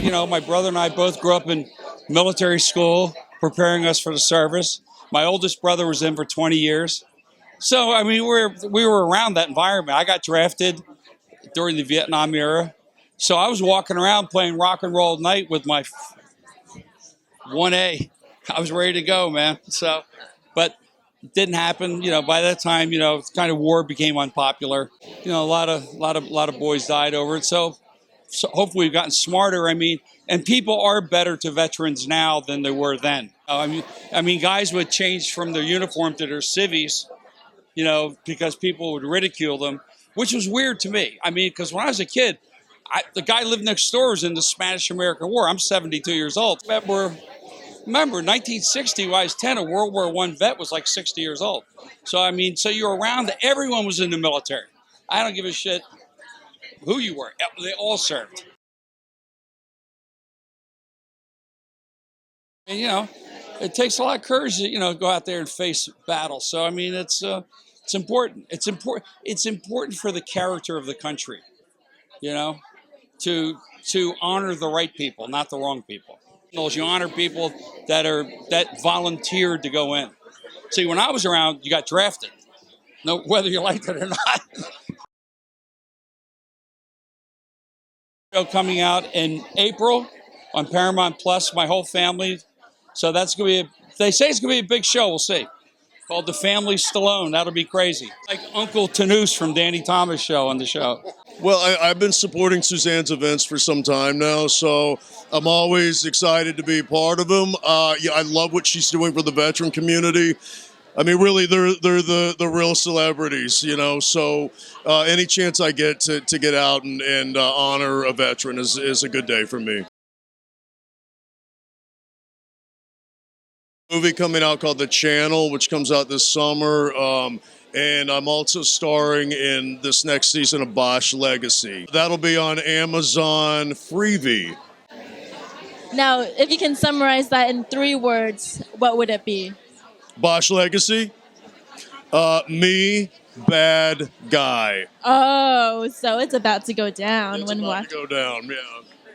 You know, my brother and I both grew up in military school, preparing us for the service. My oldest brother was in for 20 years. So, I mean, we were around that environment. I got drafted during the Vietnam era. So I was walking around playing rock and roll night with my 1A. I was ready to go, man. So, but it didn't happen. You know, by that time, you know, kind of war became unpopular. You know, a lot of boys died over it. So hopefully we've gotten smarter. I mean, and people are better to veterans now than they were then. I mean, guys would change from their uniform to their civvies, you know, because people would ridicule them, which was weird to me. I mean, because when I was a kid, the guy lived next door was in the Spanish-American War. I'm 72 years old. Remember 1960, when I was 10, a World War I vet was like 60 years old. So, I mean, so you're around, everyone was in the military. I don't give a shit who you were. They all served. And, you know, it takes a lot of courage to, you know, go out there and face battle. So, I mean, it's important. It's important. It's important for the character of the country, you know, to honor the right people, not the wrong people. You honor people that volunteered to go in. See, when I was around, you got drafted, no, whether you liked it or not. Coming out in April on Paramount Plus, my whole family. So that's going to be, they say it's going to be a big show. We'll see. Called The Family Stallone. That'll be crazy. Like Uncle Tanoose from Danny Thomas show on the show. Well, I've been supporting Suzanne's events for some time now, so I'm always excited to be part of them. Yeah, I love what she's doing for the veteran community. I mean, really, they're the real celebrities, you know. So any chance I get to get out and honor a veteran is a good day for me. Movie coming out called The Channel, which comes out this summer. And I'm also starring in this next season of Bosch Legacy. That'll be on Amazon Freevee. Now, if you can summarize that in 3 words, what would it be? Bosch Legacy? Me, bad guy. Oh, so it's about to go down. It's about to go down, yeah.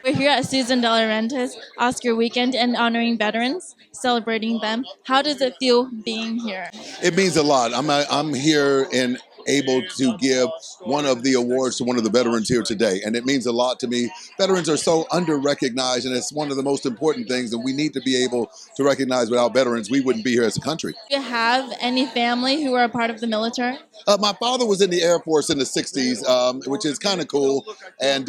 We're here at Suzanne DeLaurentiis Oscar weekend and honoring veterans, celebrating them. How does it feel being here? It means a lot. I'm here and able to give one of the awards to one of the veterans here today, and it means a lot to me. Veterans are so under-recognized, and it's one of the most important things, and we need to be able to recognize without veterans, we wouldn't be here as a country. Do you have any family who are a part of the military? My father was in the Air Force in the 60s, which is kind of cool, and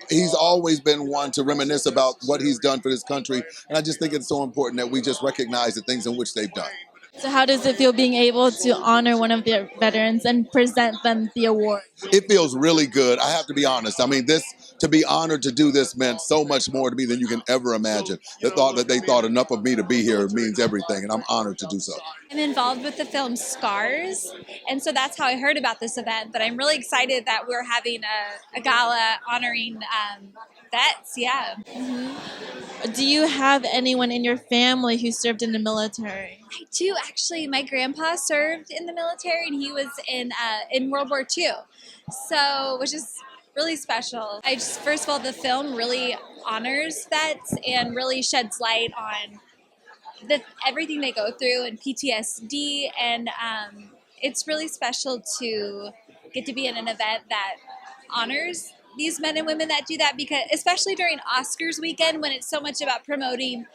he's always been one to reminisce about what he's done for this country, and I just think it's so important that we just recognize the things in which they've done. So how does it feel being able to honor one of the veterans and present them the award? It feels really good. I have to be honest. I mean, to be honored to do this meant so much more to me than you can ever imagine. The thought that they thought enough of me to be here means everything, and I'm honored to do so. I'm involved with the film Scars, and so that's how I heard about this event. But I'm really excited that we're having a gala honoring vets, yeah. Mm-hmm. Do you have anyone in your family who served in the military? I do, actually. My grandpa served in the military, and he was in World War II, so which is really special. First of all, the film really honors vets and really sheds light on everything they go through and PTSD, and it's really special to get to be in an event that honors these men and women that do that, because especially during Oscars weekend when it's so much about promoting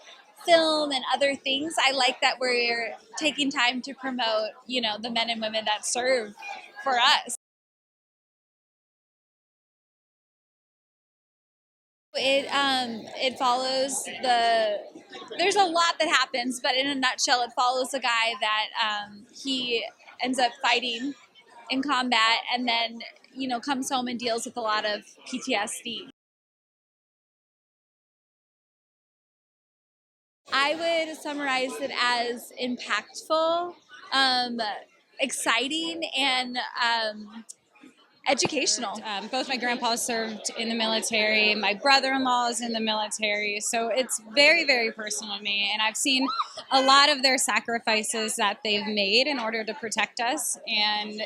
film and other things, I like that we're taking time to promote, you know, the men and women that serve for us. It follows there's a lot that happens, but in a nutshell, it follows a guy that he ends up fighting in combat and then, you know, comes home and deals with a lot of PTSD. I would summarize it as impactful, exciting, and educational. Both my grandpas served in the military. My brother-in-law is in the military. So it's very, very personal to me. And I've seen a lot of their sacrifices that they've made in order to protect us. And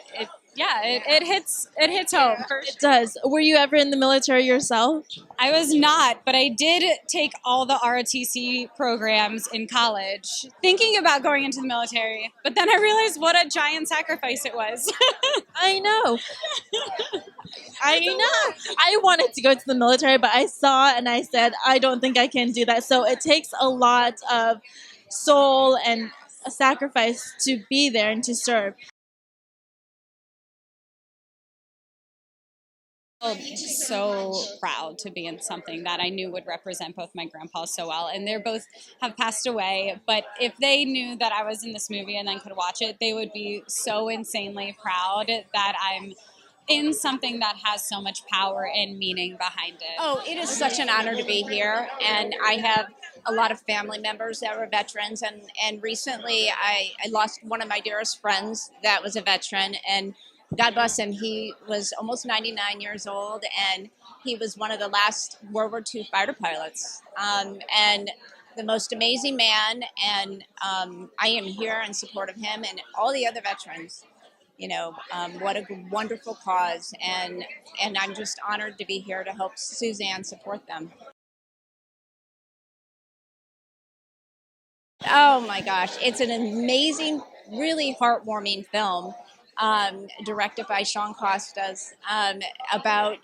Yeah, it hits home. It does. Were you ever in the military yourself? I was not, but I did take all the ROTC programs in college, thinking about going into the military. But then I realized what a giant sacrifice it was. I know. I know. I wanted to go to the military, but I saw and I said, I don't think I can do that. So it takes a lot of soul and a sacrifice to be there and to serve. So proud to be in something that I knew would represent both my grandpas so well. And they're both have passed away. But if they knew that I was in this movie and then could watch it, they would be so insanely proud that I'm in something that has so much power and meaning behind it. Oh, it is such an honor to be here, and I have a lot of family members that were veterans, and recently I lost one of my dearest friends that was a veteran, and God bless him, he was almost 99 years old, and he was one of the last World War II fighter pilots, and the most amazing man, and I am here in support of him and all the other veterans. What a wonderful cause, and I'm just honored to be here to help Suzanne support them. Oh my gosh, it's an amazing, really heartwarming film, directed by Sean Costas, about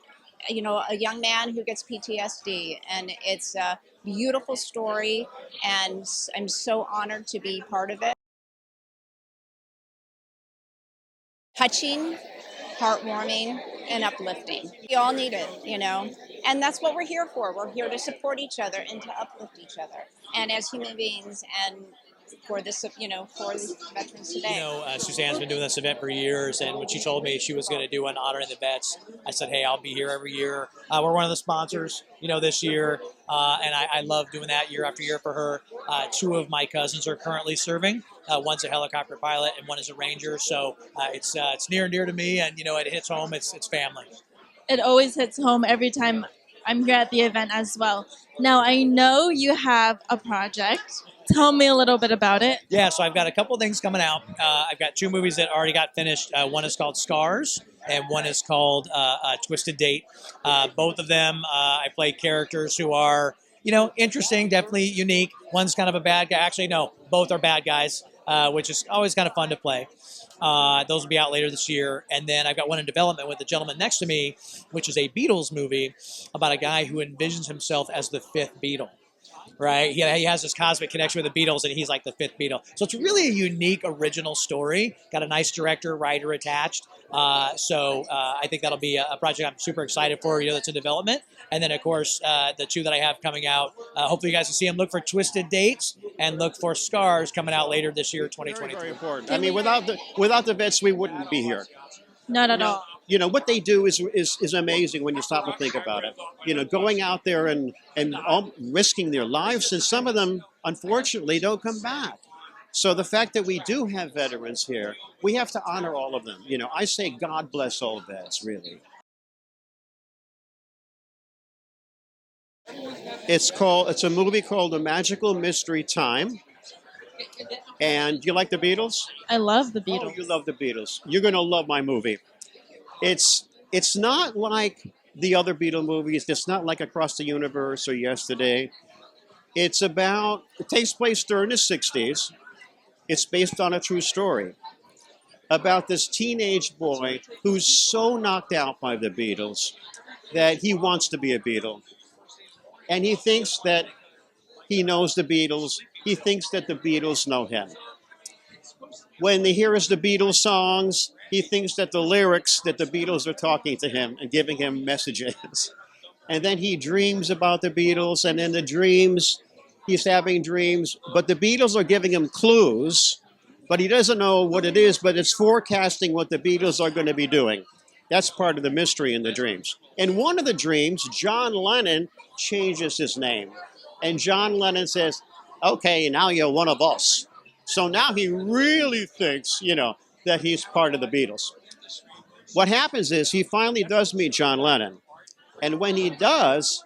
a young man who gets PTSD, and it's a beautiful story, and I'm so honored to be part of it. Touching, heartwarming, and uplifting. We all need it. And that's what we're here for. We're here to support each other and to uplift each other. And as human beings, and for this, for the veterans today. Suzanne's been doing this event for years, and when she told me she was going to do an honoring the vets, I said, hey, I'll be here every year. We're one of the sponsors, this year, and I love doing that year after year for her. Two of my cousins are currently serving. One's a helicopter pilot, and one is a ranger, so it's near and dear to me, and, it hits home. It's family. It always hits home every time I'm here at the event as well. Now, I know you have a project. Tell me a little bit about it. Yeah, so I've got a couple things coming out. I've got two movies that already got finished. One is called Scars, and one is called Twisted Date. Both of them, I play characters who are, interesting, definitely unique. One's kind of a bad guy. Actually, no, both are bad guys, which is always kind of fun to play. Those will be out later this year. And then I've got one in development with the gentleman next to me, which is a Beatles movie about a guy who envisions himself as the fifth Beatle. Right? He has this cosmic connection with the Beatles, and he's like the fifth Beatle. So it's really a unique, original story. Got a nice director, writer attached. So I think that'll be a project I'm super excited for, that's in development. And then, of course, the two that I have coming out, hopefully you guys can see them. Look for Twisted Dates and look for Scars coming out later this year, 2023. Very, very important. I mean, without the vets, we wouldn't be here. Not at all. What they do is amazing when you stop and think about it. Going out there and risking their lives, and some of them, unfortunately, don't come back. So the fact that we do have veterans here, we have to honor all of them. I say God bless all vets, really. It's a movie called A Magical Mystery Time. And you like the Beatles? I love the Beatles. Oh, you love the Beatles. You're going to love my movie. It's not like the other Beatle movies. It's not like Across the Universe or Yesterday. It takes place during the 60s. It's based on a true story about this teenage boy who's so knocked out by the Beatles that he wants to be a Beatle. And he thinks that he knows the Beatles. He thinks that the Beatles know him. When he hears the Beatles songs, he thinks that the lyrics that the Beatles are talking to him and giving him messages. And then he dreams about the Beatles, and in the dreams, he's having dreams, but the Beatles are giving him clues, but he doesn't know what it is, but it's forecasting what the Beatles are going to be doing. That's part of the mystery in the dreams. In one of the dreams, John Lennon changes his name. And John Lennon says, okay, now you're one of us. So now he really thinks, that he's part of the Beatles. What happens is he finally does meet John Lennon. And when he does,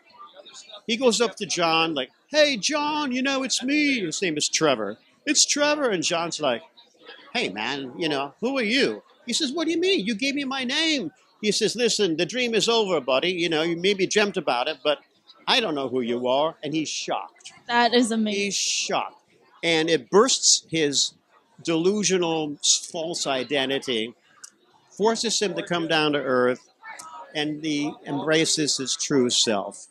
he goes up to John like, hey, John, it's me. His name is Trevor. It's Trevor. And John's like, hey, man, who are you? He says, what do you mean? You gave me my name. He says, listen, the dream is over, buddy. You know, you maybe dreamt about it, but I don't know who you are. And he's shocked. That is amazing. He's shocked. And it bursts his delusional false identity, forces him to come down to earth, and he embraces his true self.